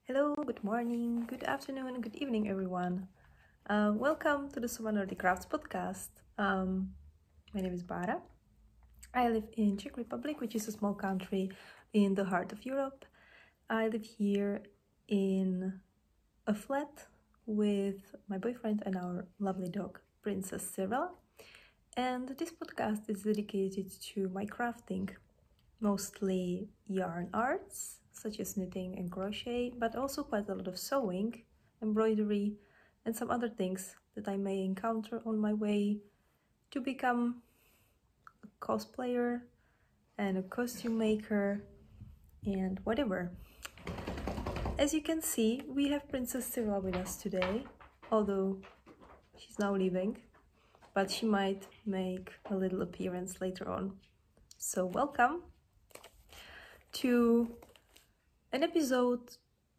Hello, good morning, good afternoon, good evening, everyone. Welcome to the Nordic Crafts podcast. My name is Bara. I live in Czech Republic, which is a small country in the heart of Europe. I live here in a flat with my boyfriend and our lovely dog, Princess Cyrilla. And this podcast is dedicated to my crafting, mostly yarn arts, such as knitting and crochet, but also quite a lot of sewing, embroidery, and some other things that I may encounter on my way to become a cosplayer and a costume maker and whatever. As you can see, we have Princess Cyrilla with us today, although she's now leaving, but she might make a little appearance later on. So welcome to an episode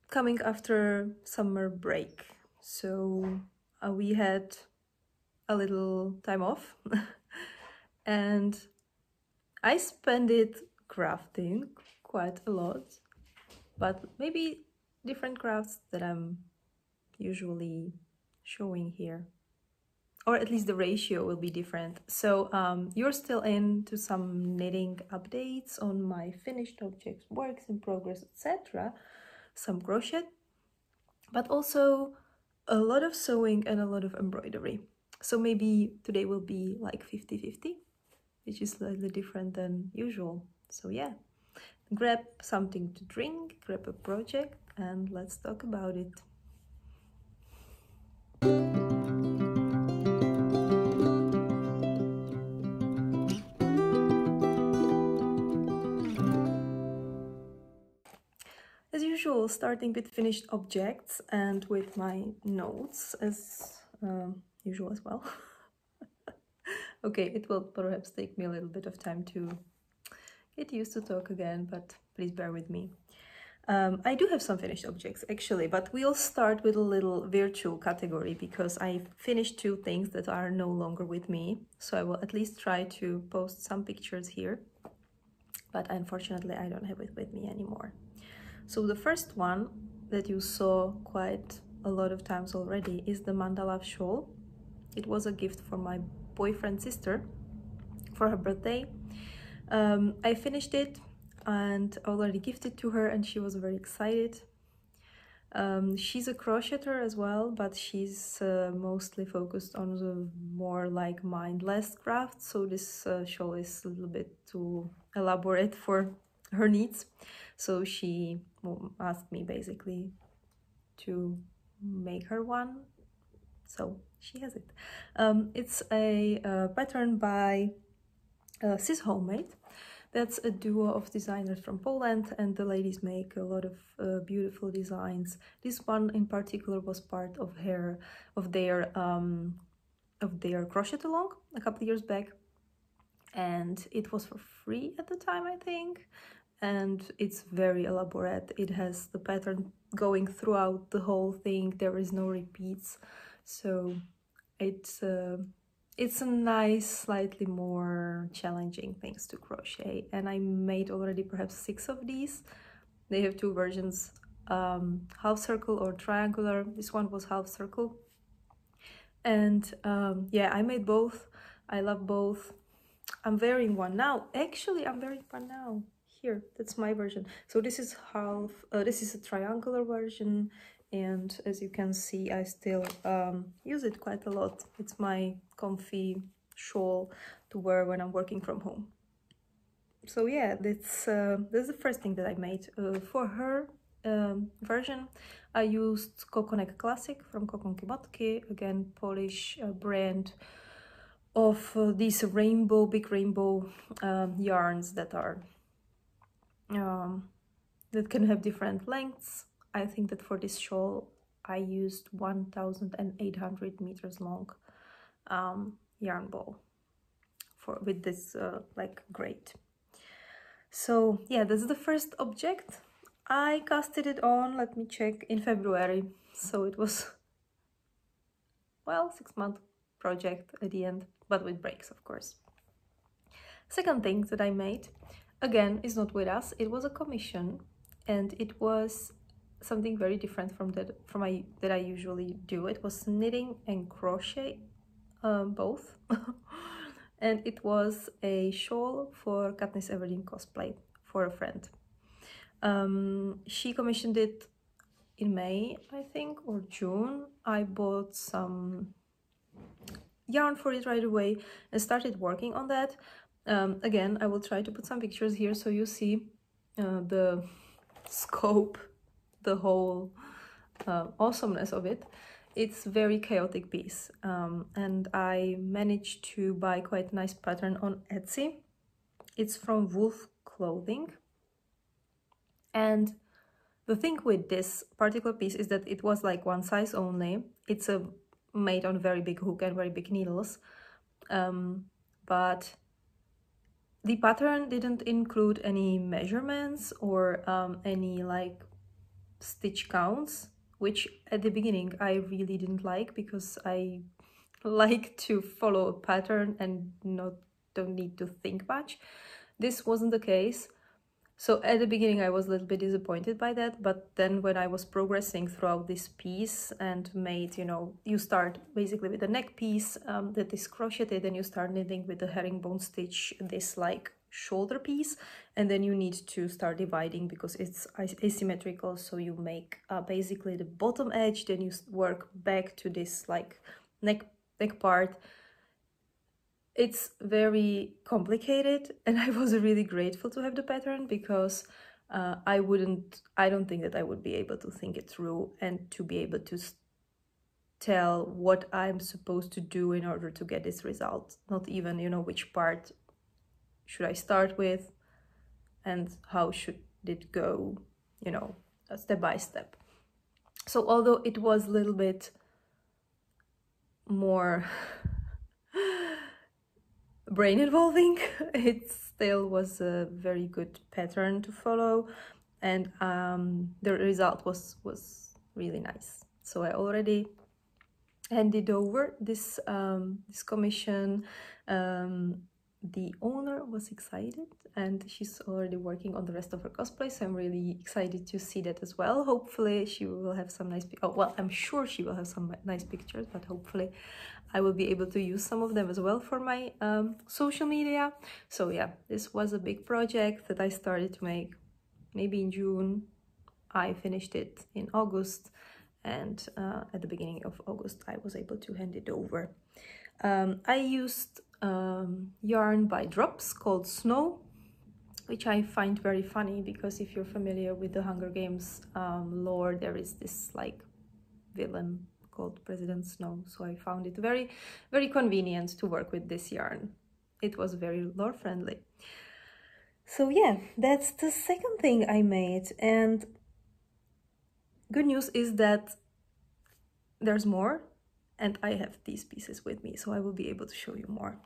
coming after summer break. So we had a little time off and I spent it crafting quite a lot, but maybe different crafts that I'm usually showing here, or at least the ratio will be different. So you're still into some knitting updates on my finished objects, works in progress, etc. Some crochet, but also a lot of sewing and a lot of embroidery. So maybe today will be like 50-50, which is slightly different than usual. So yeah, grab something to drink, grab a project, and let's talk about it. As usual, starting with finished objects and with my notes as usual as well. Okay, it will perhaps take me a little bit of time to get used to talk again, but please bear with me. I do have some finished objects actually, but we'll start with a little virtual category because I finished two things that are no longer with me. So I will at least try to post some pictures here, but unfortunately I don't have it with me anymore. So the first one that you saw quite a lot of times already is the Mandalove shawl. It was a gift from my boyfriend's sister for her birthday. I finished it and already gifted to her and she was very excited. She's a crocheter as well, but she's mostly focused on the more like mindless craft. So this shawl is a little bit too elaborate for her needs. So she asked me basically to make her one. So she has it. It's a pattern by Sishomemade. That's a duo of designers from Poland, and the ladies make a lot of beautiful designs. This one in particular was part of their crochet along a couple of years back, and it was for free at the time, I think. And it's very elaborate. It has the pattern going throughout the whole thing. There is no repeats, so it's a nice, slightly more challenging things to crochet. And I made already perhaps 6 of these. They have 2 versions, half circle or triangular. This one was half circle, and yeah, I made both. I love both. I'm wearing one now. Actually, I'm wearing one now. Here, that's my version. So this is this is a triangular version, and as you can see, I still use it quite a lot. It's my comfy shawl to wear when I'm working from home. So yeah, that's the first thing that I made. For her version, I used Kokonek Classic from Kokonek, again Polish brand of these big rainbow yarns that are that can have different lengths. I think that for this shawl I used 1,800 meters long yarn ball with this like grate. So yeah, that's the first object. I casted it on, let me check, in February, so it was, well, 6-month project at the end, but with breaks, of course. Second thing that I made, again, is not with us. It was a commission, and it was something very different from that I usually do. It was knitting and crochet, both. And it was a shawl for Katniss Everdeen cosplay for a friend. She commissioned it in May, I think, or June. I bought some yarn for it right away and started working on that. Again, I will try to put some pictures here so you see the scope, the whole awesomeness of it. It's very chaotic piece, and I managed to buy quite a nice pattern on Etsy. It's from Woolfclothing, and the thing with this particular piece is that it was like one size only. It's made on very big hook and very big needles, but the pattern didn't include any measurements or any like stitch counts, which at the beginning I really didn't like, because I like to follow a pattern and don't need to think much. This wasn't the case. So at the beginning I was a little bit disappointed by that, but then when I was progressing throughout this piece and made, you know, you start basically with the neck piece that is crocheted, and you start knitting with the herringbone stitch this like shoulder piece, and then you need to start dividing because it's asymmetrical. So you make basically the bottom edge, then you work back to this like neck part. It's very complicated, and I was really grateful to have the pattern, because I don't think that I would be able to think it through and to be able to tell what I'm supposed to do in order to get this result. Not even, you know, which part should I start with and how should it go, you know, step by step. So although it was a little bit more brain involving, it still was a very good pattern to follow, and the result was really nice. So I already handed over this this commission. The owner was excited, and she's already working on the rest of her cosplay, so I'm really excited to see that as well. Hopefully she will have some nice, oh well, I'm sure she will have some nice pictures, but hopefully I will be able to use some of them as well for my social media. So yeah, this was a big project that I started to make maybe in June. I finished it in August, and at the beginning of August I was able to hand it over. I used yarn by Drops called Snow, which I find very funny, because if you're familiar with the Hunger Games lore, there is this like villain called President Snow, so I found it very, very convenient to work with this yarn. It was very lore friendly. So yeah, that's the second thing I made, and good news is that there's more, and I have these pieces with me, so I will be able to show you more.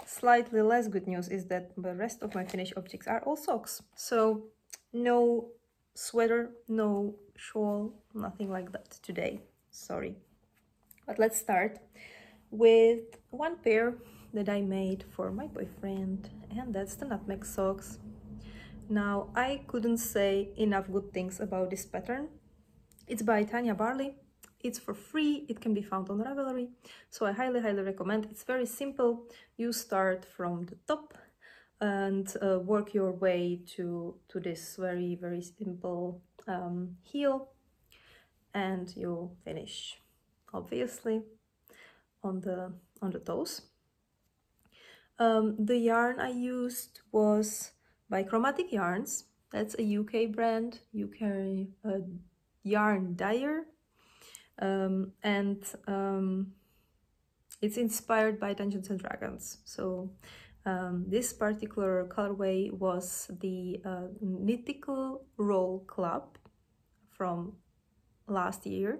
Slightly less good news is that the rest of my finished objects are all socks. So no sweater, no shawl, nothing like that today, sorry. But let's start with one pair that I made for my boyfriend, and that's the Nutmeg socks. Now, I couldn't say enough good things about this pattern. It's by Tania Barley. It's for free, it can be found on Ravelry, so I highly, highly recommend. It's very simple. You start from the top and work your way to this very, very simple heel, and you finish, obviously, on the toes. The yarn I used was by Chromatic yarns. That's a UK brand, UK yarn dyer. It's inspired by Dungeons and Dragons. So this particular colorway was the Mythical Roll Club from last year,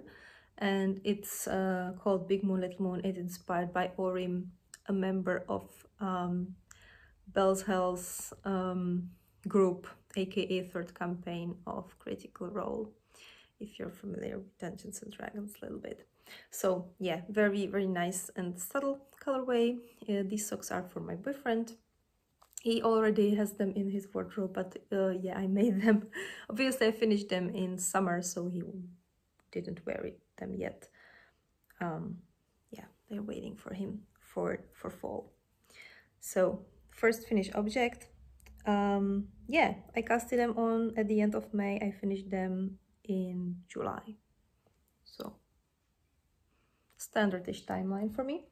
and it's called Big Moon Little Moon. It's inspired by Orim, a member of Bell's Hell's group, aka third campaign of Critical Role, if you're familiar with Dungeons and Dragons a little bit. So yeah, very, very nice and subtle colorway. These socks are for my boyfriend. He already has them in his wardrobe, but yeah, I made them. Obviously, I finished them in summer, so he didn't wear them yet. Yeah, they're waiting for him for fall. So first finished object. Yeah, I casted them on at the end of May. I finished them in July. So standardish timeline for me.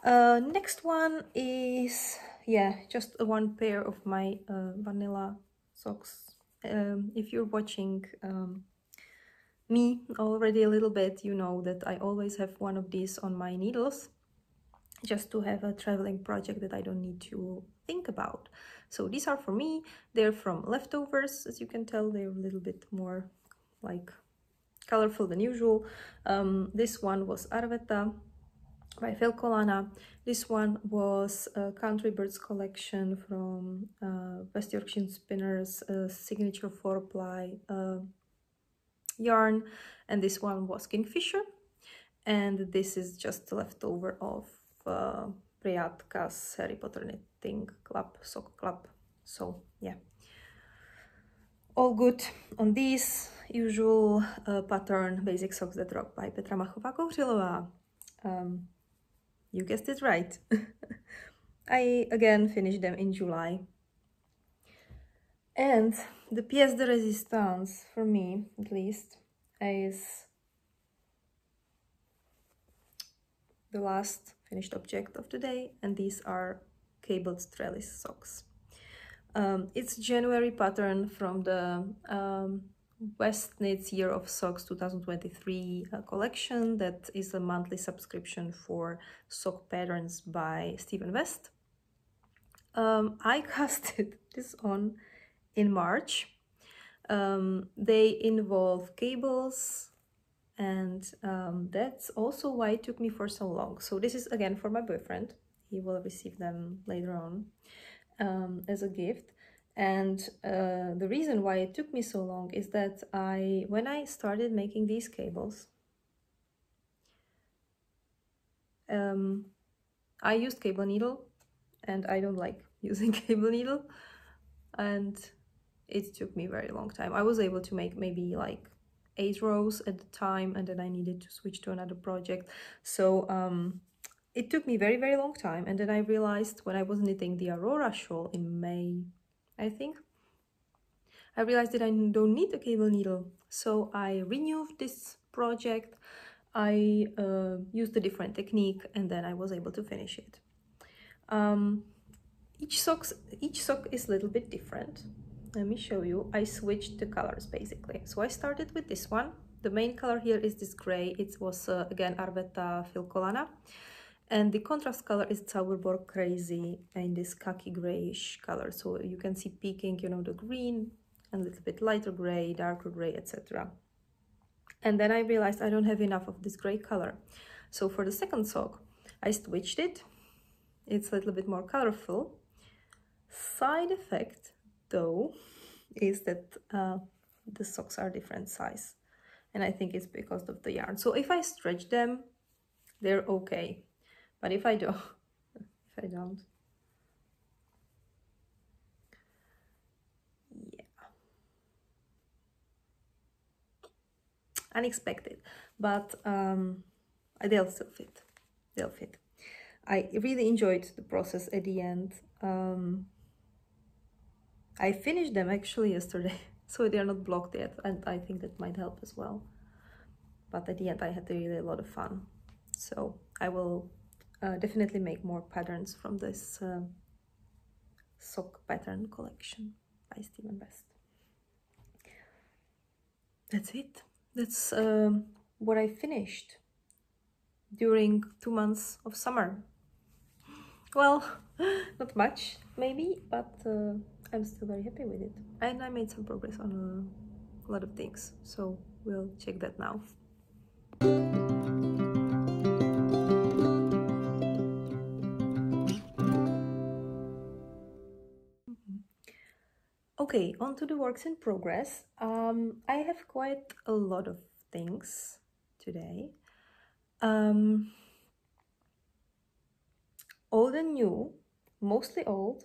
Next one is, yeah, just one pair of my vanilla socks. If you're watching me already a little bit, you know that I always have one of these on my needles, just to have a traveling project that I don't need to think about. So these are for me. They're from Leftovers. As you can tell, they're a little bit more like colorful than usual. This one was Arwetta by Filcolana. This one was a Country Birds collection from Westyorkshire Spinners Signature 4-ply yarn, and this one was Kingfisher, and this is just a leftover of Priadka's Harry Potter Knitting Club, Sock Club. So yeah, all good on these. Usual pattern, basic socks that rock by Petra Machova Kourilova. You guessed it right. I again finished them in July. And the pièce de résistance, for me at least, is the last finished object of today, and these are cabled trellis socks. It's January pattern from the West Knits Year of Socks 2023 collection. That is a monthly subscription for sock patterns by Stephen West. I casted this on in March. They involve cables, and that's also why it took me for so long. So this is again for my boyfriend. He will receive them later on as a gift. And the reason why it took me so long is that when I started making these cables, I used cable needle, and I don't like using cable needle, and it took me a very long time. I was able to make maybe like 8 rows at the time, and then I needed to switch to another project. So it took me very, very long time. And then I realized when I was knitting the Aurora shawl in May, I think, I realized that I don't need a cable needle. So I renewed this project. I used a different technique, and then I was able to finish it. Each sock is a little bit different. Let me show you. I switched the colors basically. So I started with this one. The main color here is this gray. It was again Arwetta Filcolana, and the contrast color is Zauberball Crazy in this khaki grayish color. So you can see peeking, you know, the green, and a little bit lighter gray, darker gray, etc. And then I realized I don't have enough of this gray color. So for the second sock, I switched it. It's a little bit more colorful. Side effect, though, is that the socks are different size, and I think it's because of the yarn. So if I stretch them, they're okay, but if I don't, yeah, unexpected, but they'll still fit. They'll fit. I really enjoyed the process at the end. I finished them actually yesterday, so they're not blocked yet, and I think that might help as well. But at the end I had really a lot of fun. So I will definitely make more patterns from this sock pattern collection by Stephen West. That's it. That's what I finished during 2 months of summer. Well, not much maybe, but I'm still very happy with it, and I made some progress on a lot of things, so we'll check that now. Okay, on to the works in progress. I have quite a lot of things today. Old and new, mostly old,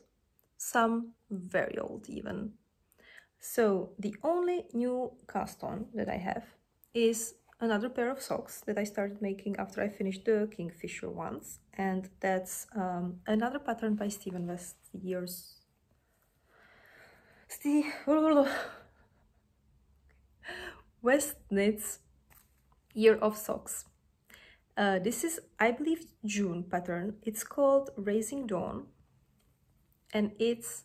some very old even. So the only new cast on that I have is another pair of socks that I started making after I finished the Kingfisher ones, and that's another pattern by Stephen Westnitz Year of Socks. This is, I believe, June pattern. It's called Raising Dawn, and it's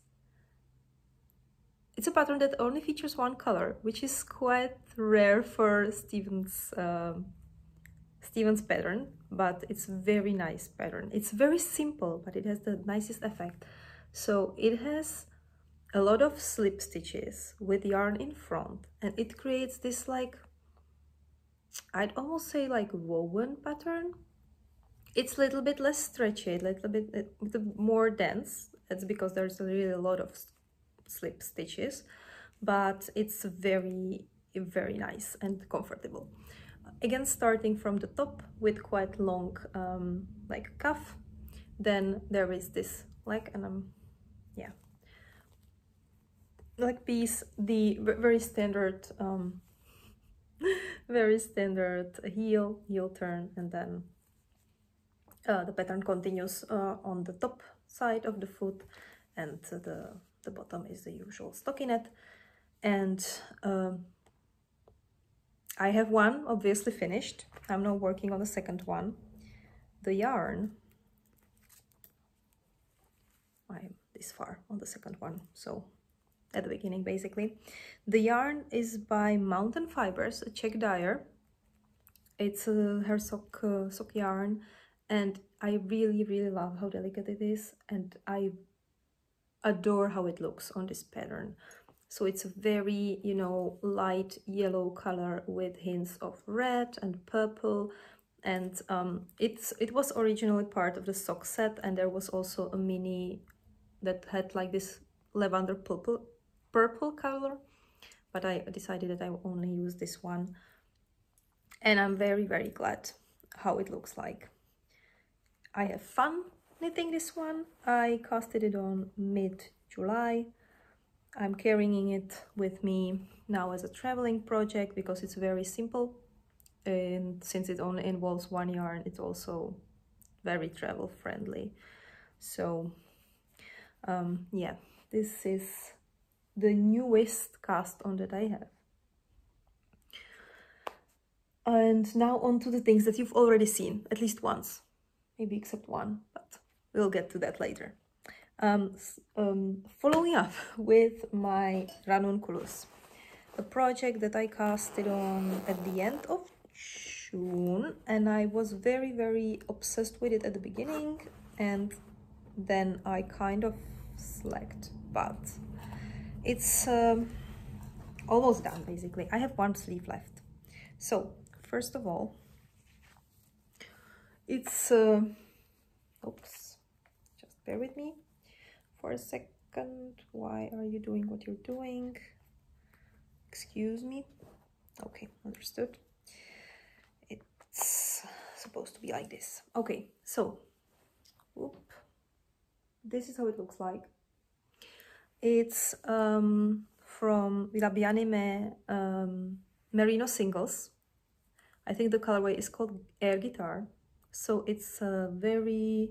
a pattern that only features one color, which is quite rare for Stephen's pattern, but it's a very nice pattern. It's very simple, but it has the nicest effect. So it has a lot of slip stitches with yarn in front, and it creates this, like, I'd almost say like woven pattern. It's a little bit less stretchy, a little bit more dense. It's because there's really a lot of slip stitches, but it's very, very nice and comfortable. Again, starting from the top with quite long like cuff, then there is this like yeah, like piece, the very standard very standard heel turn, and then the pattern continues on the top side of the foot, and the bottom is the usual stockinette. And I have one obviously finished. I'm now working on the second one. The yarn, I'm this far on the second one, so at the beginning basically. The yarn is by Mountain Fibres, a Czech dyer. It's a hair sock yarn, and I really, really love how delicate it is, and I adore how it looks on this pattern. So it's a very, you know, light yellow color with hints of red and purple, and it was originally part of the sock set, and there was also a mini that had like this lavender purple color, but I decided that I will only use this one, and I'm very, very glad how it looks like. I have fun knitting this one. I casted it on mid-July. I'm carrying it with me now as a traveling project because it's very simple, and since it only involves one yarn, it's also very travel friendly. So yeah, this is the newest cast on that I have. And now on to the things that you've already seen at least once, maybe except one, but we'll get to that later. Following up with my Ranunculus, a project that I casted on at the end of June, and I was very, very obsessed with it at the beginning, and then I kind of slacked, but it's almost done basically. I have one sleeve left. So first of all, it's oops, just bear with me for a second. Why are you doing what you're doing? Excuse me. Okay, understood. It's supposed to be like this. Okay, so whoop, this is how it looks like. It's from Labien Aimee merino singles. I think the colorway is called Air Guitar. So it's very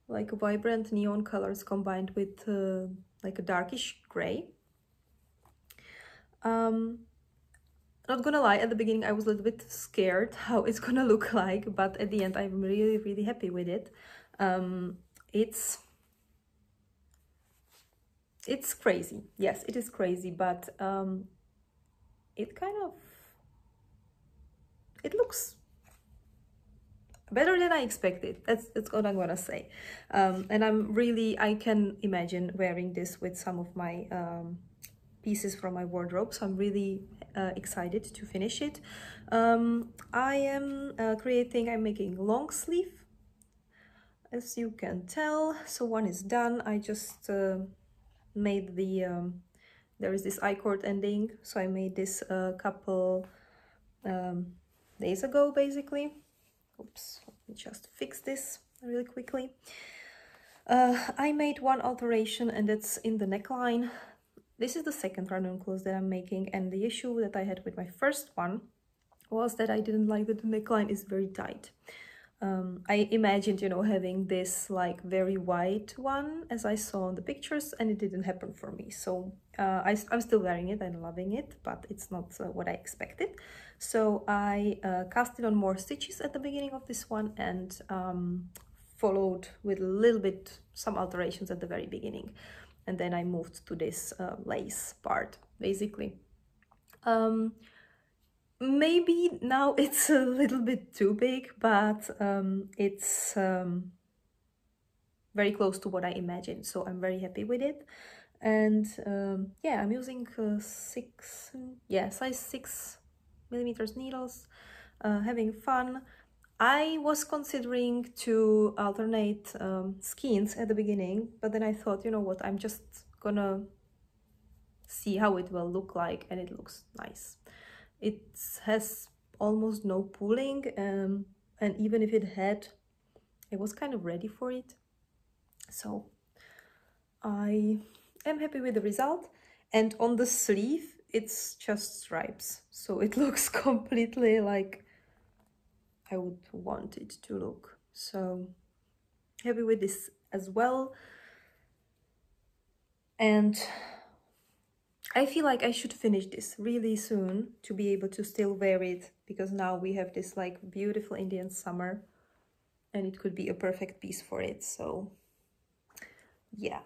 like vibrant neon colors combined with like a darkish gray. Not gonna lie, at the beginning I was a little bit scared how it's gonna look like, but at the end I'm really, really happy with it. It's crazy. Yes, it is crazy, but it kind of, it looks better than I expected. That's what I'm gonna say. And I can imagine wearing this with some of my pieces from my wardrobe, so I'm really excited to finish it. I'm making long sleeve, as you can tell. So one is done. I just made the there is this I-cord ending, so I made this a couple days ago basically. Oops, let me just fix this really quickly. I made one alteration, and that's in the neckline. This is the second ranunculus that I'm making, and the issue that I had with my first one was that I didn't like that the neckline is very tight. I imagined, you know, having this like very wide one as I saw in the pictures, and it didn't happen for me. So I'm still wearing it and loving it, but it's not what I expected. So I casted on more stitches at the beginning of this one, and followed with a little bit, some alterations at the very beginning. And then I moved to this lace part, basically. Maybe now it's a little bit too big, but it's very close to what I imagined, so I'm very happy with it. And yeah, I'm using size 6mm needles, having fun. I was considering to alternate skeins at the beginning, but then I thought, you know what, I'm just gonna see how it will look like, and it looks nice. It has almost no pooling, and even if it had, it was kind of ready for it. So I am happy with the result. And on the sleeve, it's just stripes, so it looks completely like I would want it to look. So happy with this as well. And I feel like I should finish this really soon to be able to still wear it, because now we have this like beautiful Indian summer, and it could be a perfect piece for it. So yeah,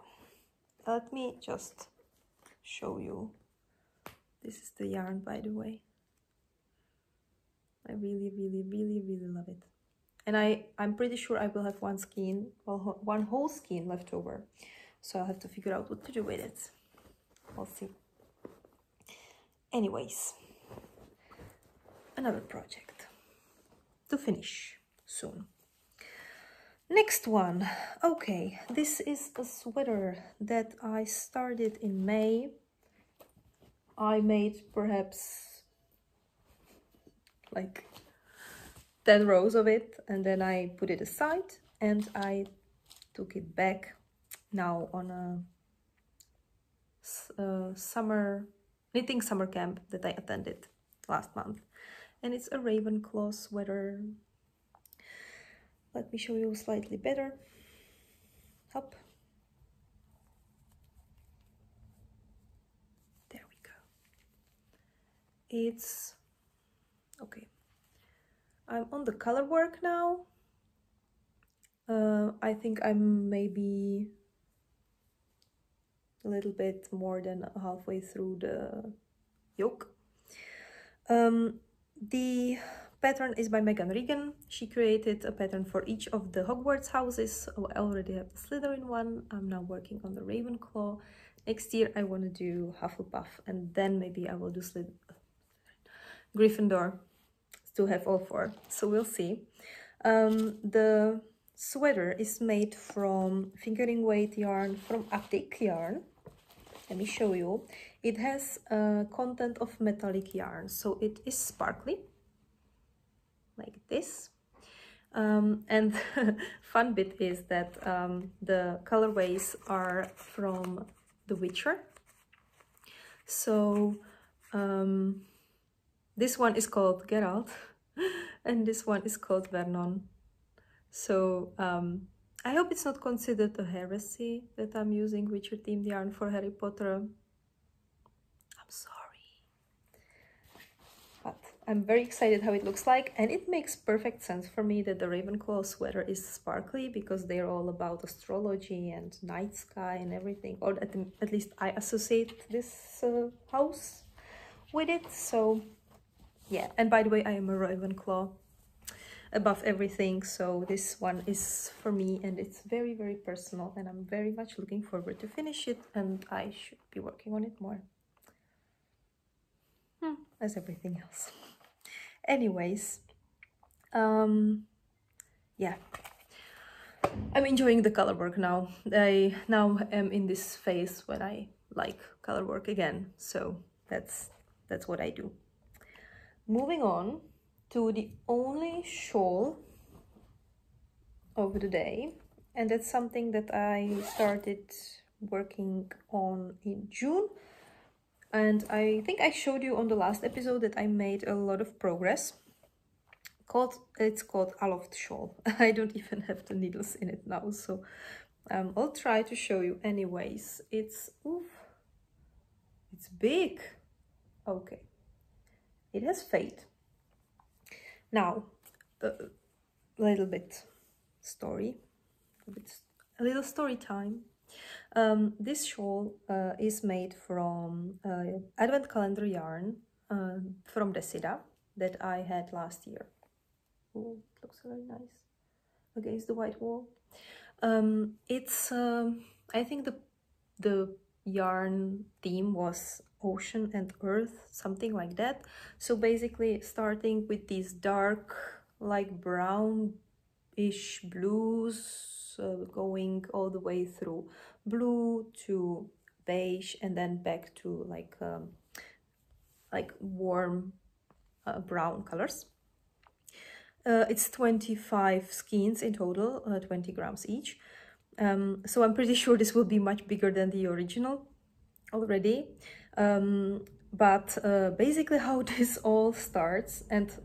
let me just show you. This is the yarn, by the way. I really love it. And I'm pretty sure I will have one skein, well, one whole skein left over. So I'll have to figure out what to do with it. We'll see. Anyways, another project to finish soon. Next one. Okay, this is a sweater that I started in May. I made perhaps like 10 rows of it, and then I put it aside, and I took it back now on a knitting summer camp that I attended last month. And it's a Ravenclaw sweater. Let me show you slightly better. Up. There we go. It's okay. I'm on the color work now. I think I'm maybe a little bit more than halfway through the yoke. The pattern is by Meghan Regan. She created a pattern for each of the Hogwarts houses. Oh, I already have the Slytherin one. I'm now working on the Ravenclaw. Next year I want to do Hufflepuff, and then maybe I will do Gryffindor to have all four. So we'll see. The sweater is made from fingering weight yarn from Atik yarn. Let me show you. It has content of metallic yarn, so it is sparkly, like this. And fun bit is that the colorways are from The Witcher. So this one is called Geralt, and this one is called Vernon. So I hope it's not considered a heresy that I'm using Witcher themed yarn for Harry Potter. I'm sorry. But I'm very excited how it looks like, and it makes perfect sense for me that the Ravenclaw sweater is sparkly, because they're all about astrology and night sky and everything, or at least I associate this house with it. So yeah, and by the way, I am a Ravenclaw above everything, so this one is for me, and it's very personal, and I'm very much looking forward to finish it, and I should be working on it more as everything else. Anyways, yeah, I'm enjoying the color work now. I now am in this phase when I like color work again, so that's what I do. Moving on to the only shawl of the day, and that's something that I started working on in June. And I think I showed you on the last episode that I made a lot of progress. It's called Aloft shawl. I don't even have the needles in it now, so I'll try to show you anyways. It's big. Okay, it has fade. Now a little bit story, a little story time. This shawl is made from advent calendar yarn from Decida that I had last year. Oh, it looks very nice against the white wall. It's I think the yarn theme was ocean and earth, something like that. So basically starting with these dark, like brownish blues, going all the way through blue to beige, and then back to like warm brown colors. It's 25 skeins in total, 20 grams each. So I'm pretty sure this will be much bigger than the original already. But basically how this all starts, and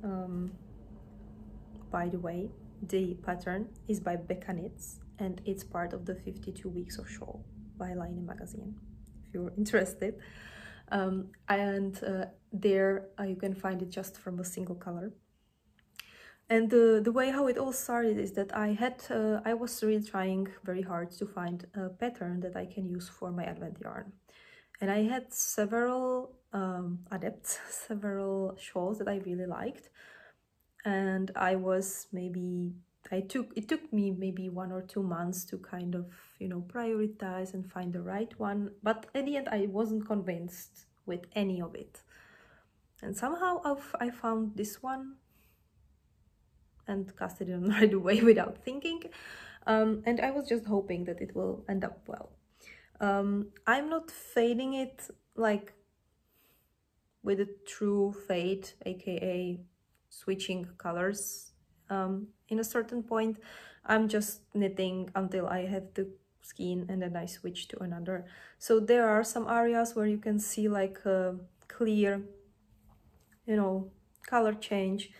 by the way, the pattern is by Becca Knits, and it's part of the 52 Weeks of Shawl by Line magazine, if you're interested. There you can find it just from a single color. And the way how it all started is that I was really trying very hard to find a pattern that I can use for my advent yarn. And I had several adepts, several shawls that I really liked. And it took me maybe 1 or 2 months to kind of, prioritize and find the right one. But at the end, I wasn't convinced with any of it. And somehow I found this one and cast it in right away without thinking. And I was just hoping that it will end up well. I'm not fading it like with a true fade, aka switching colors in a certain point. I'm just knitting until I have the skein and then I switch to another. So there are some areas where you can see like a clear, color change.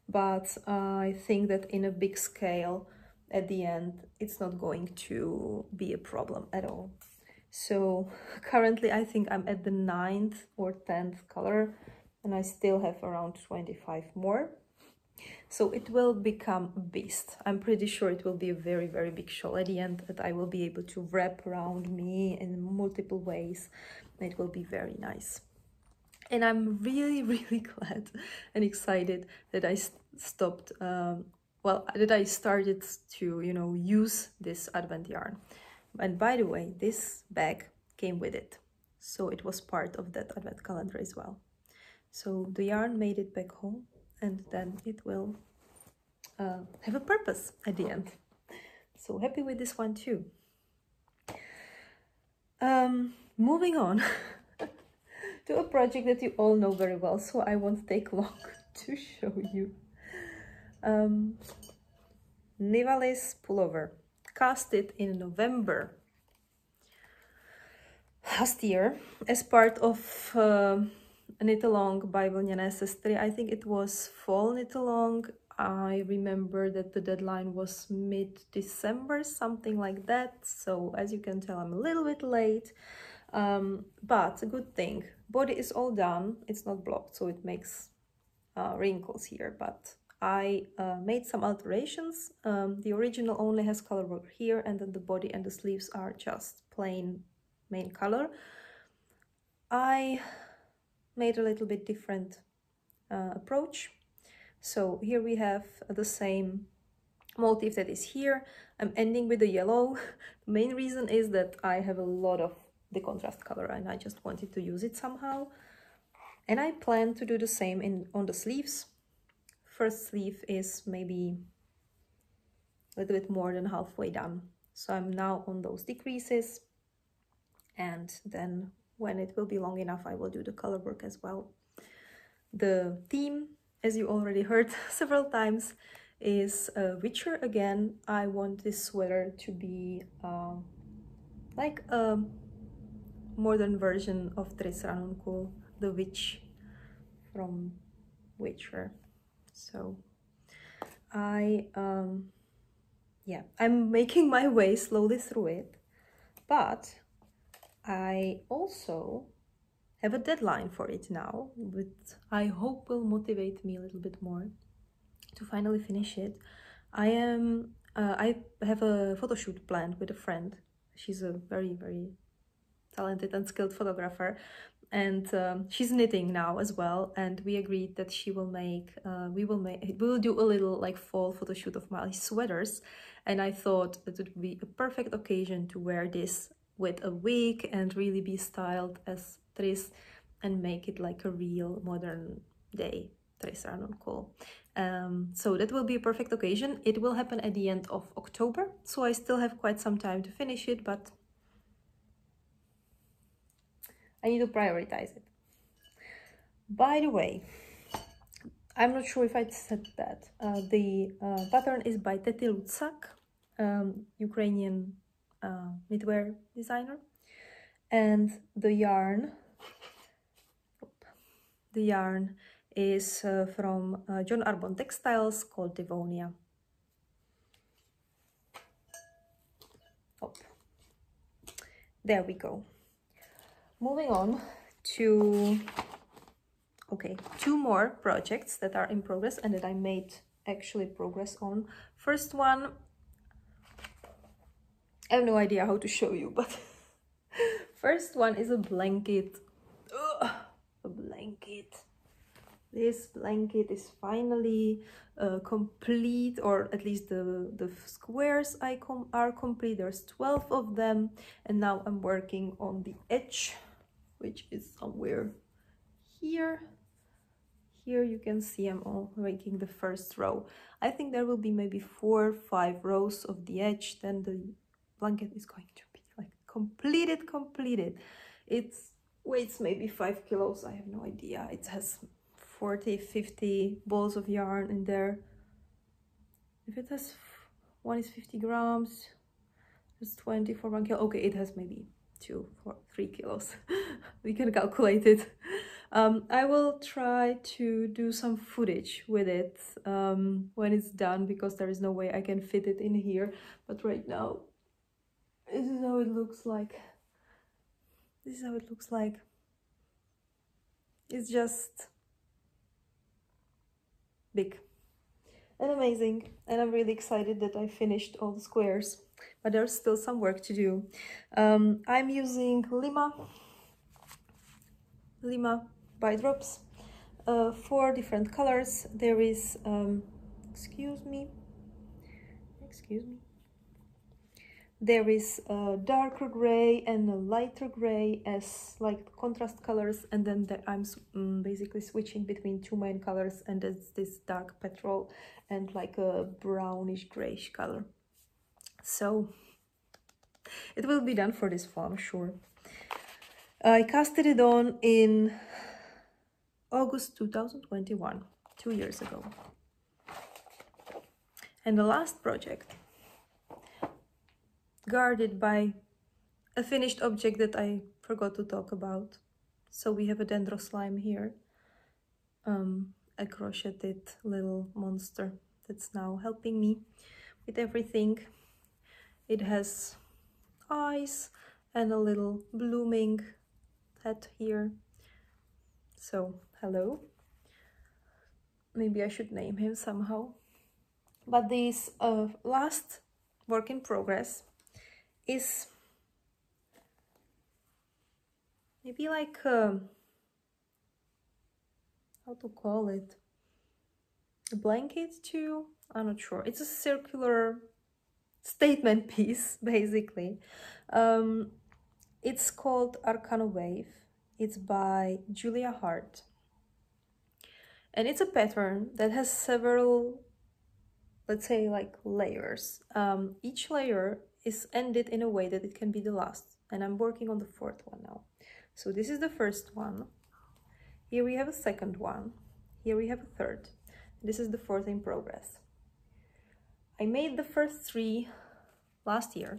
But I think that in a big scale, at the end, it's not going to be a problem at all. So currently, I think I'm at the 9th or 10th color, and I still have around 25 more. So it will become a beast. I'm pretty sure it will be a very, very big shawl at the end that I will be able to wrap around me in multiple ways. It will be very nice. And I'm really, really glad and excited that I that I started to, use this advent yarn. And by the way, this bag came with it. So it was part of that advent calendar as well. So the yarn made it back home, and then it will have a purpose at the end. So happy with this one too. Moving on. To a project that you all know very well, so I won't take long to show you. Nivalis pullover, cast it in November last year as part of a knit-along by Vlněné sestry. I think it was fall knit-along. I remember that the deadline was mid-December, something like that. So as you can tell, I'm a little bit late. But a good thing, body is all done, it's not blocked, so it makes wrinkles here, but I made some alterations. The original only has color work here, and then the body and the sleeves are just plain main color. I made a little bit different approach. So here we have the same motif that is here. I'm ending with the yellow. The main reason is that I have a lot of the contrast color and I just wanted to use it somehow. And I plan to do the same on the sleeves. First sleeve is maybe a little bit more than halfway done. So I'm now on those decreases, and then when it will be long enough, I will do the color work as well. The theme, as you already heard several times, is Witcher again. I want this sweater to be like a modern version of Tris Ranunculus, the witch from Witcher. So yeah, I'm making my way slowly through it, but I also have a deadline for it now, which I hope will motivate me a little bit more to finally finish it. I have a photo shoot planned with a friend. She's a very, very talented and skilled photographer, and she's knitting now as well, and we agreed that she will we will do a little like fall photo shoot of my sweaters, and I thought that it would be a perfect occasion to wear this with a wig and really be styled as Tris and make it like a real modern day Tris Ranunculus. So that will be a perfect occasion. It will happen at the end of October, so I still have quite some time to finish it, but I need to prioritize it. By the way, I'm not sure if I said that. The pattern is by Tety Lucak, Ukrainian knitwear designer, and the yarn is from John Arbon Textiles, called Devonia. Oh, there we go. Moving on to, okay, two more projects that are in progress and that I made actually progress on. First one, I have no idea how to show you, but first one is a blanket. Ugh, a blanket. This blanket is finally complete, or at least the squares are complete. There's 12 of them, and now I'm working on the edge, which is somewhere here. Here you can see I'm all making the first row. I think there will be maybe 4 or 5 rows of the edge, then the blanket is going to be like completed. It weighs maybe 5 kilos, I have no idea. It has 40-50 balls of yarn in there. If it has, one is 50 grams, it's 20 for 1 kilo. Okay, it has maybe 2 or 3 kilos. We can calculate it. I will try to do some footage with it when it's done, because there is no way I can fit it in here. But right now, this is how it looks like. This is how it looks like. It's just big and amazing, and I'm really excited that I finished all the squares, but there's still some work to do. I'm using Lima by Drops, 4 different colors. There is excuse me, there is a darker gray and a lighter gray as like contrast colors, and then I'm basically switching between 2 main colors, and it's this dark petrol and like a brownish grayish color. So it will be done for this fall, I'm sure. I casted it on in August 2021, 2 years ago. And the last project, guarded by a finished object that I forgot to talk about. So we have a dendro slime here, a crocheted little monster that's now helping me with everything. It has eyes and a little blooming head here. So hello. Maybe I should name him somehow. But this last work in progress is maybe like how to call it, a blanket too, I'm not sure. It's a circular statement piece, basically. It's called Arcano Wave. It's by Julia Hart, and it's a pattern that has several, let's say, like layers. Each layer is ended in a way that it can be the last, and I'm working on the 4th one now. So this is the first one. Here we have a second one. Here we have a third. This is the 4th in progress. I made the first 3 last year,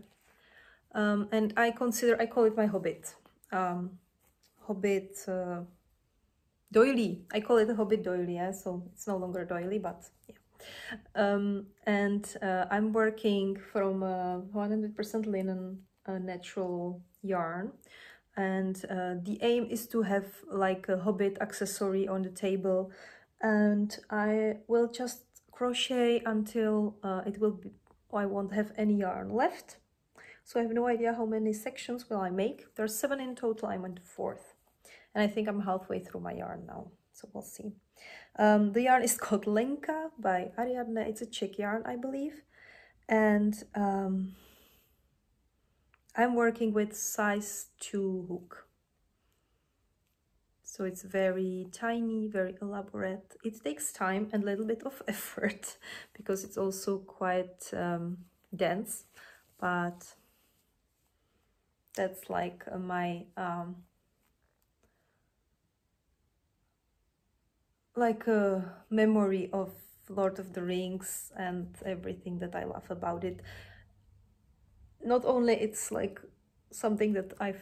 and I call it my Hobbit. Hobbit doily. I call it a Hobbit doily, yeah, so it's no longer a doily, but yeah. I'm working from 100% linen natural yarn, and the aim is to have like a Hobbit accessory on the table, and I will just crochet until I won't have any yarn left. So I have no idea how many sections will I make. There's 7 in total. I'm on the 4th, and I think I'm halfway through my yarn now, so we'll see. The yarn is called Lenka by Ariadne. It's a Czech yarn, I believe, and I'm working with size 2 hook. So it's very tiny, very elaborate. It takes time and a little bit of effort because it's also quite dense, but that's like my like a memory of Lord of the Rings and everything that I love about it. Not only it's like something that I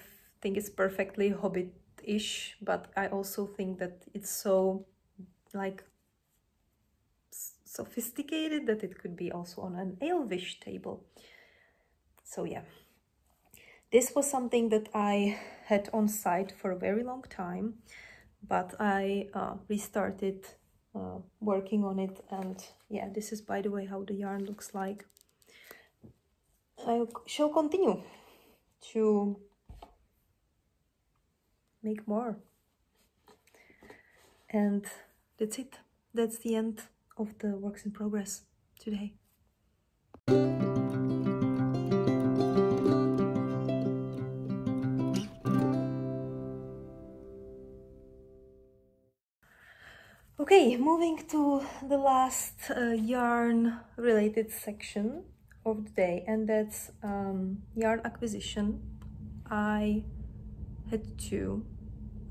think is perfectly Hobbit-ish, but I also think that it's so like sophisticated that it could be also on an Elvish table. So yeah, this was something that I had on site for a very long time, but I restarted working on it, and yeah, this is, by the way, how the yarn looks like. I shall continue to make more, and that's it. That's the end of the works in progress today. Okay, moving to the last yarn related section of the day, and that's yarn acquisition. I had 2,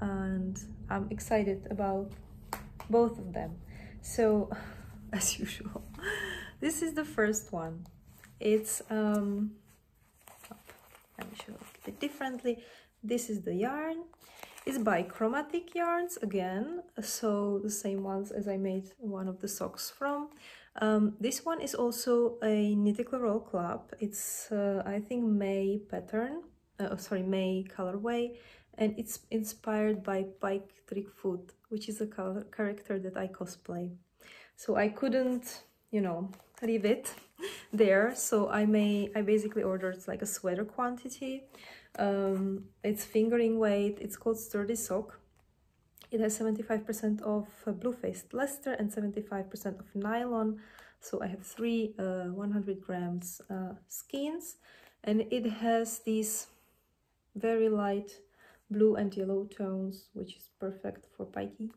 and I'm excited about both of them. So as usual, this is the first one. It's let me show it a bit differently. This is the yarn. It's by Chromatic yarns again, so the same ones as I made one of the socks from. This one is also a Knitted Roll Club. It's I think May pattern, May colorway, and it's inspired by Pike Trickfoot, which is a character that I cosplay. So I couldn't, you know, leave it there, so I basically ordered like a sweater quantity. It's fingering weight. It's called Sturdy Sock. It has 75% of blue-faced Leicester and 75% of nylon. So I have 3 100 grams skeins, and it has these very light blue and yellow tones, which is perfect for pikey.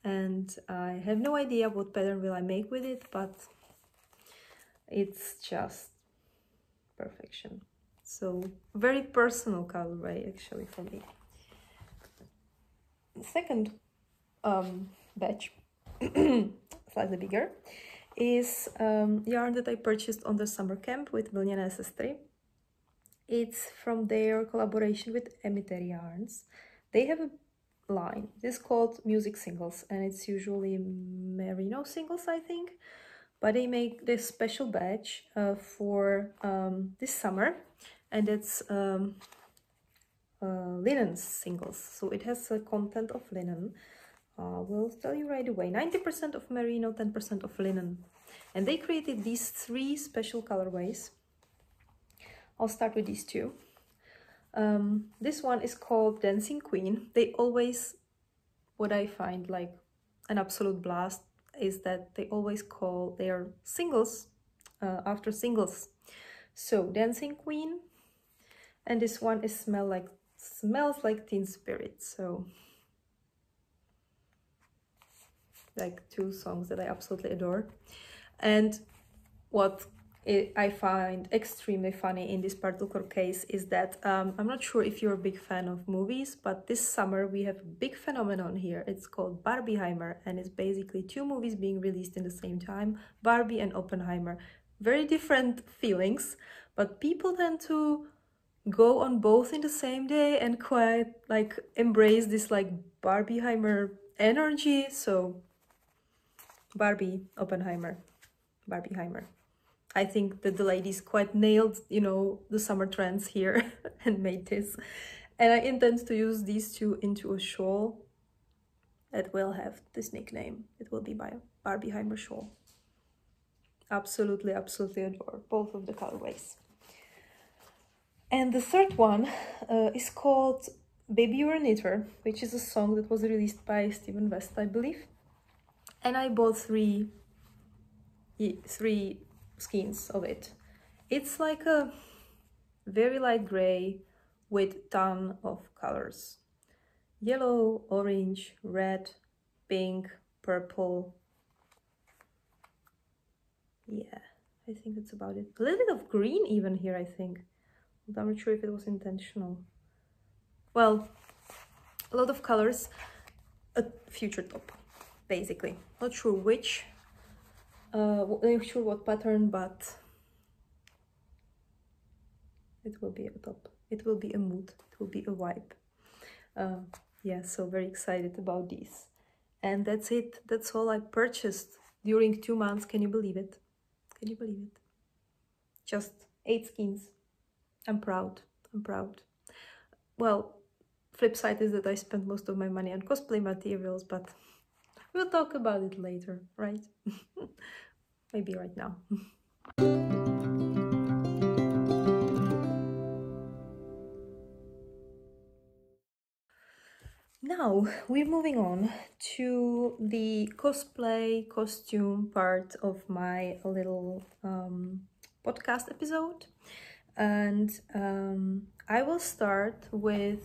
And I have no idea what pattern will I make with it, but it's just perfection. So very personal colorway actually for me. The second batch, slightly bigger, is yarn that I purchased on the summer camp with Vlněné Sestry. It's from their collaboration with Emitter Yarns. They have a line. It is called Music Singles, and it's usually merino singles, I think. But they make this special batch for this summer, and it's linen singles. So it has a content of linen. We'll tell you right away. 90% of merino, 10% of linen. And they created these 3 special colorways. I'll start with these 2. This one is called Dancing Queen. They always, what I find like an absolute blast is that they always call their singles after singles. So Dancing Queen, and this one is smells like Teen Spirit. So like 2 songs that I absolutely adore. And what I find extremely funny in this particular case is that I'm not sure if you're a big fan of movies, but this summer we have a big phenomenon here. It's called Barbieheimer, and it's basically two movies being released in the same time, Barbie and Oppenheimer. Very different feelings, but people tend to go on both in the same day and quite like embrace this like Barbieheimer energy. So Barbie, Oppenheimer, Barbieheimer. I think that the ladies quite nailed, you know, the summer trends here and made this. And I intend to use these two into a shawl that will have this nickname. It will be my Barbieheimer shawl. Absolutely, absolutely adore both of the colorways. And the third one is called Baby You're a Knitter, which is a song that was released by Steven West, I believe. And I bought three skeins of it. It's like a very light gray with ton of colors: yellow, orange, red, pink, purple. Yeah, I think that's about it. A little bit of green even here, I think, but I'm not sure if it was intentional. Well, a lot of colors. A future top, basically. Not sure which, not sure what pattern, but it will be a top. It will be a mood. It will be a vibe. Yeah, so very excited about these. And that's it. That's all I purchased during 2 months. Can you believe it? Can you believe it? Just 8 skeins. I'm proud. I'm proud. Well, flip side is that I spent most of my money on cosplay materials, but we'll talk about it later, right? Maybe right now. Now we're moving on to the cosplay costume part of my little podcast episode, and I will start with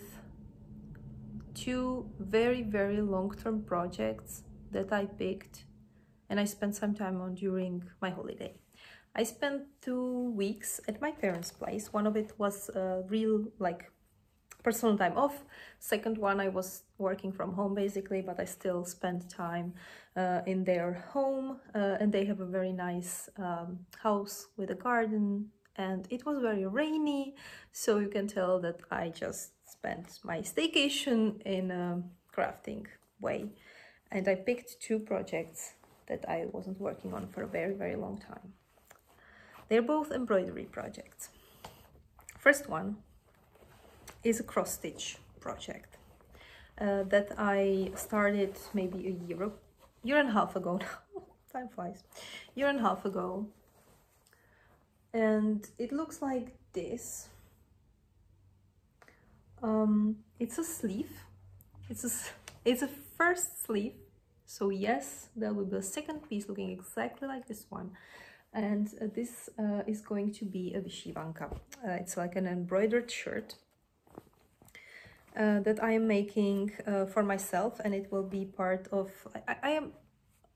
2 very long-term projects that I picked and I spent some time on during my holiday. I spent 2 weeks at my parents' place. One of it was real like personal time off. Second one, I was working from home basically, but I still spent time in their home, and they have a very nice house with a garden, and it was very rainy, so you can tell that I just spent my staycation in a crafting way. And I picked 2 projects that I wasn't working on for a very long time. They're both embroidery projects. First one is a cross-stitch project that I started maybe a year and a half ago now. Time flies. Year and a half ago. And it looks like this. It's a sleeve. It's a first sleeve. So yes, there will be a second piece looking exactly like this one. And this is going to be a vyshyvanka. It's like an embroidered shirt that I am making for myself, and it will be part of...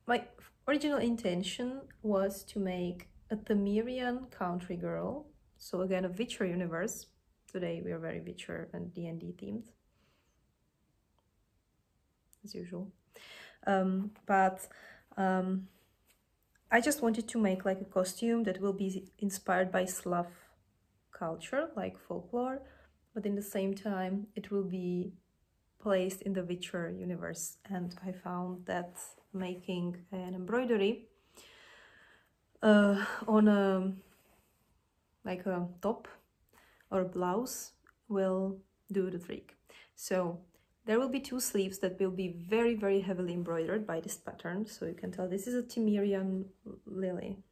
My original intention was to make a Temerian country girl. So again, a Witcher universe. Today we are very Witcher and D&D themed, as usual. I just wanted to make like a costume that will be inspired by Slav culture, like folklore, but in the same time it will be placed in the Witcher universe. And I found that making an embroidery on a top or a blouse will do the trick. So there will be 2 sleeves that will be very heavily embroidered by this pattern. So you can tell this is a Temerian lily.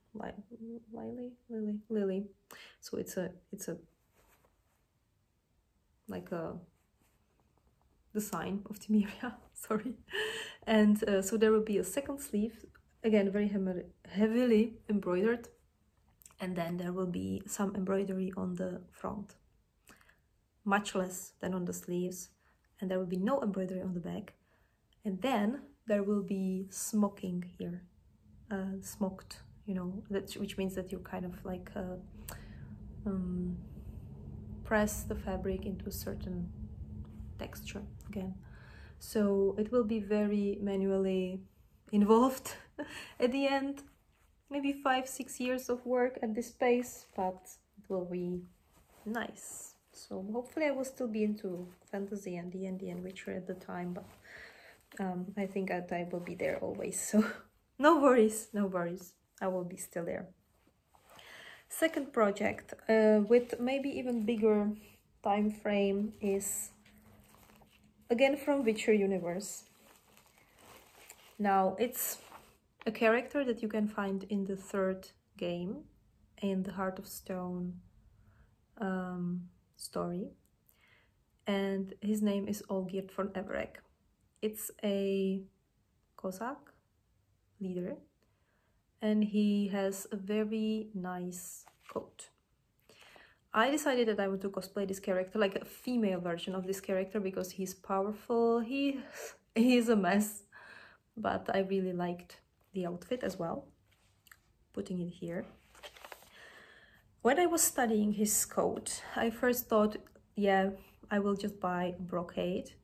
So it's a like the sign of Temeria, sorry. And so there will be a second sleeve, again very heavily embroidered, and then there will be some embroidery on the front, much less than on the sleeves, and there will be no embroidery on the back. And then there will be smocking here, smoked you know, which means that you kind of like press the fabric into a certain texture again. So it will be very manually involved at the end. Maybe 5-6 years of work at this pace, but it will be nice. So hopefully I will still be into fantasy and D&D and Witcher at the time, but I think that I will be there always. So no worries, no worries. I will be still there. Second project with maybe even bigger time frame is again from Witcher universe. Now it's a character that you can find in the third game, in the Heart of Stone story, and his name is Olgierd von Everec. It's a Cossack leader, and he has a very nice coat. I decided that I want to cosplay this character, like a female version of this character, because he's powerful, he's a mess, but I really liked the outfit as well. Putting it here. When I was studying his coat, I first thought, yeah, I will just buy brocade,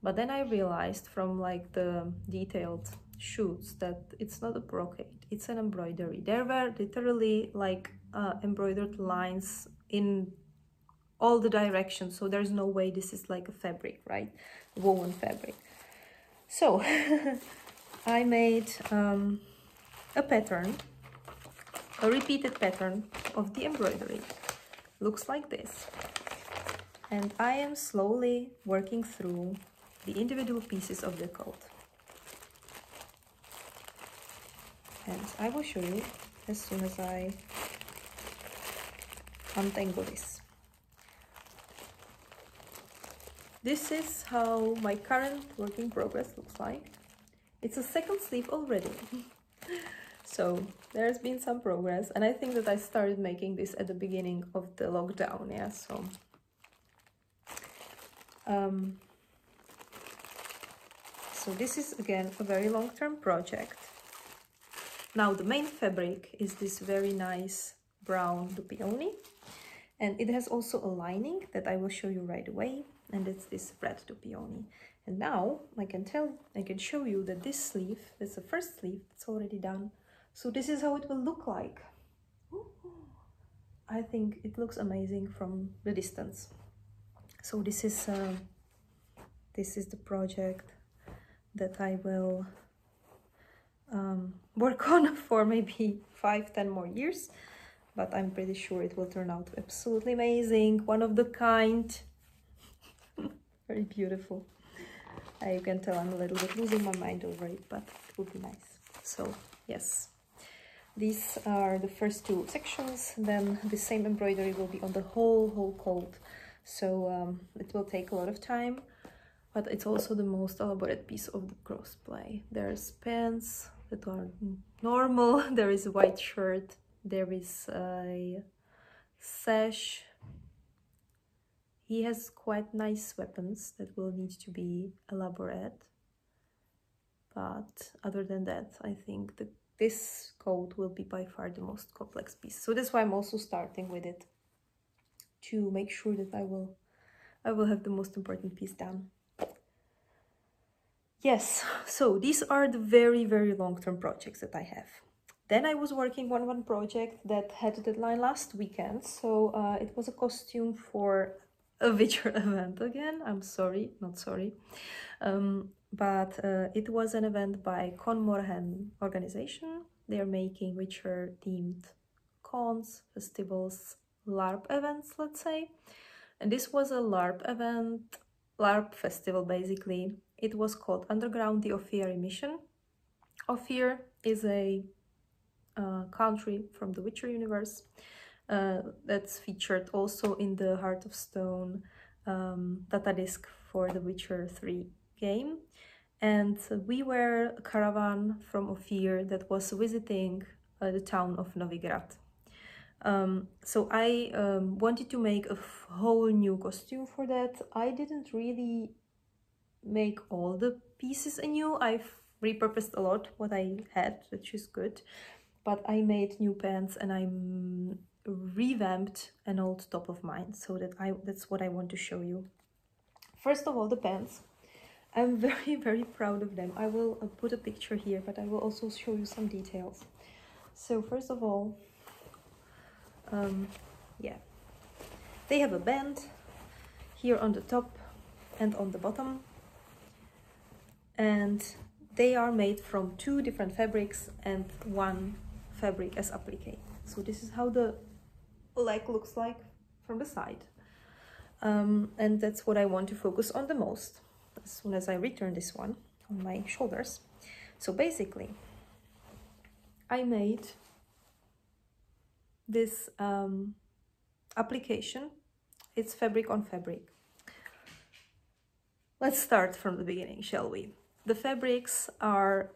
but then I realized from like the detailed shoots that it's not a brocade, it's an embroidery. There were literally like embroidered lines in all the directions, so there's no way this is like a fabric, right? Woven fabric. So I made a pattern, a repeated pattern of the embroidery. Looks like this. And I am slowly working through the individual pieces of the coat. And I will show you as soon as I untangle this. This is how my current work in progress looks like. It's a second sleeve already. So there's been some progress, and I think that I started making this at the beginning of the lockdown, yeah, so so this is again a very long-term project. Now the main fabric is this very nice brown dupioni, and it has also a lining that I will show you right away, and it's this red dupioni. And now I can show you that this sleeve, that's the first sleeve, it's already done. So this is how it will look like. I think it looks amazing from the distance. So this is the project that I will work on for maybe 5-10 more years, but I'm pretty sure it will turn out absolutely amazing, one of the kind. Very beautiful. You can tell I'm a little bit losing my mind over it, but it will be nice. So yes, these are the first two sections. Then the same embroidery will be on the whole coat. So it will take a lot of time, but it's also the most elaborate piece of the crossplay. There's pants that are normal, there is a white shirt, there is a sash. He has quite nice weapons that will need to be elaborate, but other than that, I think that this coat will be by far the most complex piece. So that's why I'm also starting with it, to make sure that I will have the most important piece done. Yes, so these are the very long-term projects that I have. Then I was working on one project that had a deadline last weekend, so it was a costume for a Witcher event again. I'm sorry, not sorry. But it was an event by Con Morhen organization. They're making Witcher-themed cons, festivals, LARP events, let's say. And this was a LARP event, LARP festival basically. It was called Underground the Ophir Mission. Ophir is a country from the Witcher universe that's featured also in the Heart of Stone data disc for the Witcher 3 game. And we were a caravan from Ophir that was visiting the town of Novigrad. So I wanted to make a whole new costume for that. I didn't really make all the pieces anew. I've repurposed a lot what I had, which is good. but I made new pants and I revamped an old top of mine, so that's what I want to show you. First of all, the pants. I'm very proud of them. I will put a picture here, but I will also show you some details. So first of all, yeah, they have a band here on the top and on the bottom, and they are made from 2 different fabrics and 1 fabric as applique. So this is how the leg looks like from the side, and that's what I want to focus on the most as soon as I return this one on my shoulders. So basically I made this application. It's fabric on fabric. Let's start from the beginning, shall we? The fabrics are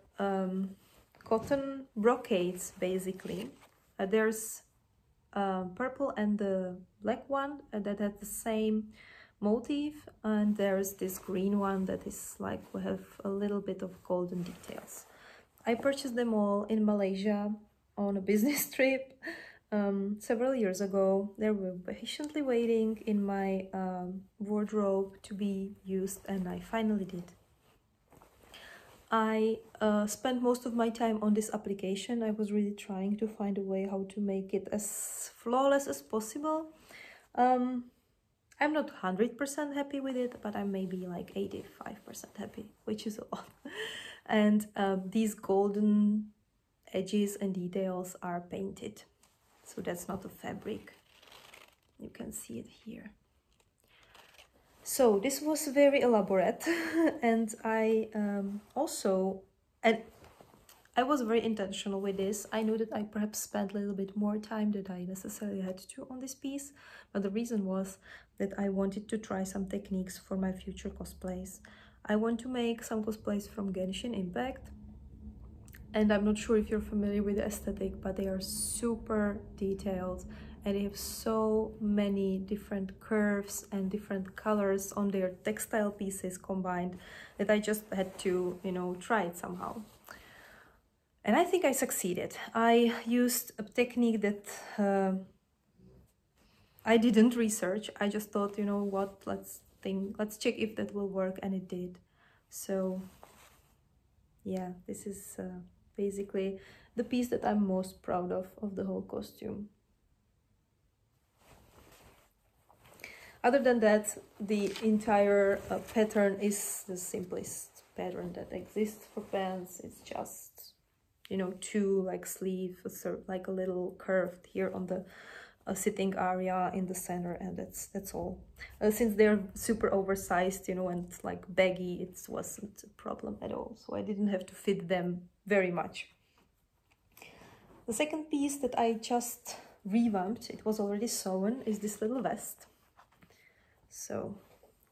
cotton brocades, basically. There's purple and the black one that had the same motif, and there's this green one that is like, we have a little bit of golden details. I purchased them all in Malaysia on a business trip several years ago. They were patiently waiting in my wardrobe to be used, and I finally did. I spent most of my time on this application. I was really trying to find a way how to make it as flawless as possible. I'm not 100% happy with it, but I'm maybe like 85% happy, which is a lot. And these golden edges and details are painted. So that's not a fabric. You can see it here. So this was very elaborate, and I was very intentional with this. I knew that I perhaps spent a little bit more time than I necessarily had to on this piece, but the reason was that I wanted to try some techniques for my future cosplays. I want to make some cosplays from Genshin Impact, and I'm not sure if you're familiar with the aesthetic, but they are super detailed, and they have so many different curves and different colors on their textile pieces combined that I just had to, you know, try it somehow. And I think I succeeded. I used a technique that I didn't research. I just thought, you know what, let's check if that will work, and it did. So yeah, this is basically the piece that I'm most proud of the whole costume. Other than that, the entire pattern is the simplest pattern that exists for pants. It's just, you know, 2 like sleeves, like a little curved here on the sitting area in the center, and that's all. Since they're super oversized, you know, and like baggy, it wasn't a problem at all, so I didn't have to fit them very much. The second piece that I just revamped, it was already sewn, is this little vest. So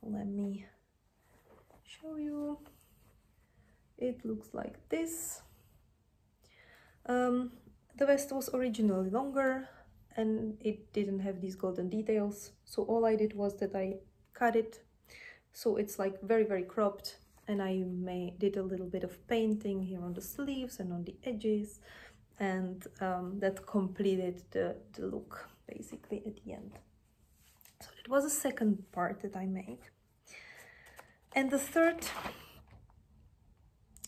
let me show you. It looks like this. The vest was originally longer, and it didn't have these golden details, so all I did was that I cut it so it's like very cropped, and I did a little bit of painting here on the sleeves and on the edges, and that completed the look basically at the end. So that was the second part that I made. And the third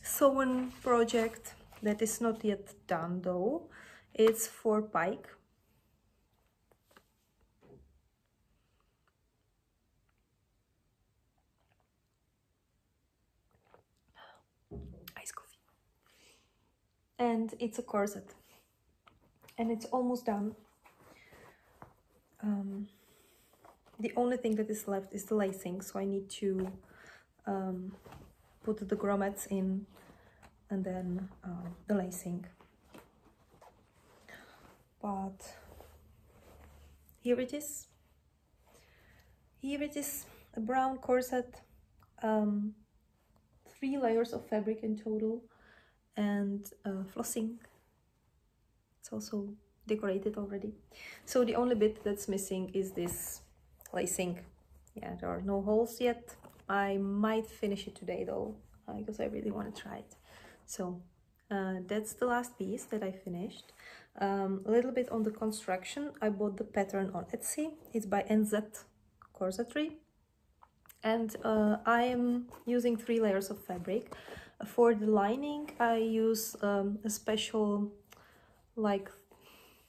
sewn project that is not yet done though, it's for Pike. Ice coffee. And it's a corset, and it's almost done. The only thing that is left is the lacing, so I need to put the grommets in, and then the lacing. But here it is. Here it is, a brown corset, 3 layers of fabric in total, and flossing. It's also decorated already. So the only bit that's missing is this lacing. Yeah, there are no holes yet. I might finish it today though, because I really want to try it. So That's the last piece that I finished. A little bit on the construction. I bought the pattern on Etsy. It's by NZ Corsetry. And I am using 3 layers of fabric. For the lining, I use a special like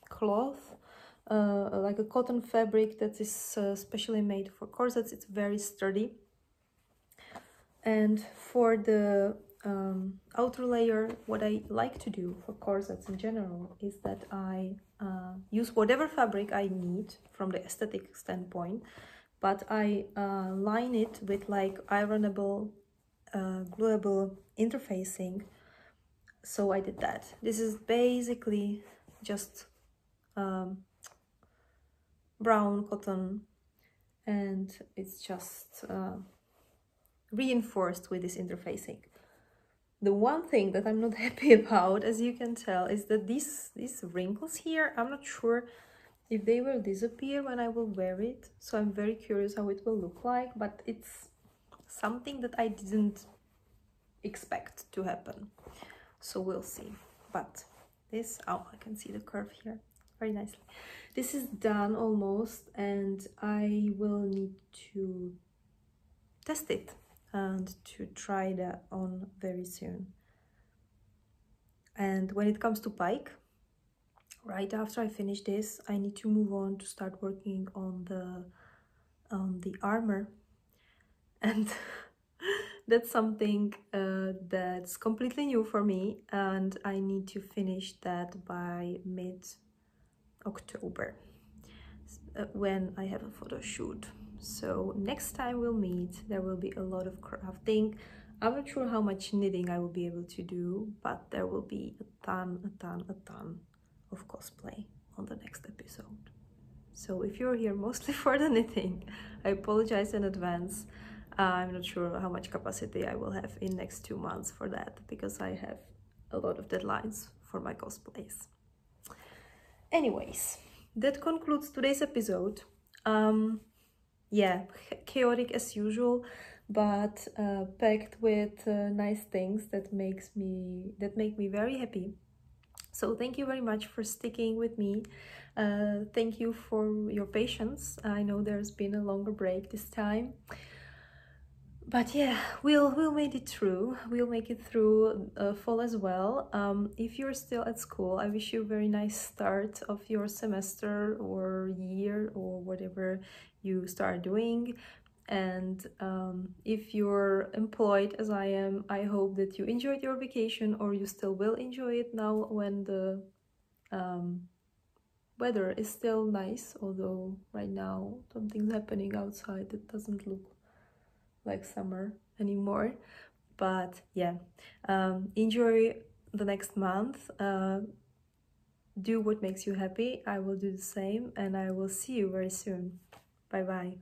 cloth, like a cotton fabric that is specially made for corsets. It's very sturdy. And for the outer layer, what I like to do for corsets in general is that I use whatever fabric I need from the aesthetic standpoint, but I line it with like ironable, glueable interfacing. So I did that. This is basically just brown cotton, and it's just reinforced with this interfacing. The one thing that I'm not happy about, as you can tell, is that these wrinkles here, I'm not sure if they will disappear when I will wear it. So I'm very curious how it will look like, but it's something that I didn't expect to happen. So we'll see. But this, oh, I can see the curve here very nicely. This is done almost, and I will need to test it and to try that on very soon. And when it comes to pike, right after I finish this, I need to move on to start working on the armor, and that's something that's completely new for me, and I need to finish that by mid-October when I have a photo shoot. So next time we'll meet, there will be a lot of crafting. I'm not sure how much knitting I will be able to do, but there will be a ton of cosplay on the next episode. So if you're here mostly for the knitting, I apologize in advance. I'm not sure how much capacity I will have in next 2 months for that, because I have a lot of deadlines for my cosplays. Anyways, that concludes today's episode. Yeah, chaotic as usual, but packed with nice things that make me very happy. So thank you very much for sticking with me. Thank you for your patience. I know there's been a longer break this time, but yeah, we'll make it through. We'll make it through fall as well. If you're still at school, I wish you a very nice start of your semester or year or whatever you start doing. And if you're employed as I am, I hope that you enjoyed your vacation, or you still will enjoy it now when the weather is still nice, although right now something's happening outside that doesn't look like summer anymore. But yeah, enjoy the next month. Do what makes you happy. I will do the same, and I will see you very soon. Bye bye.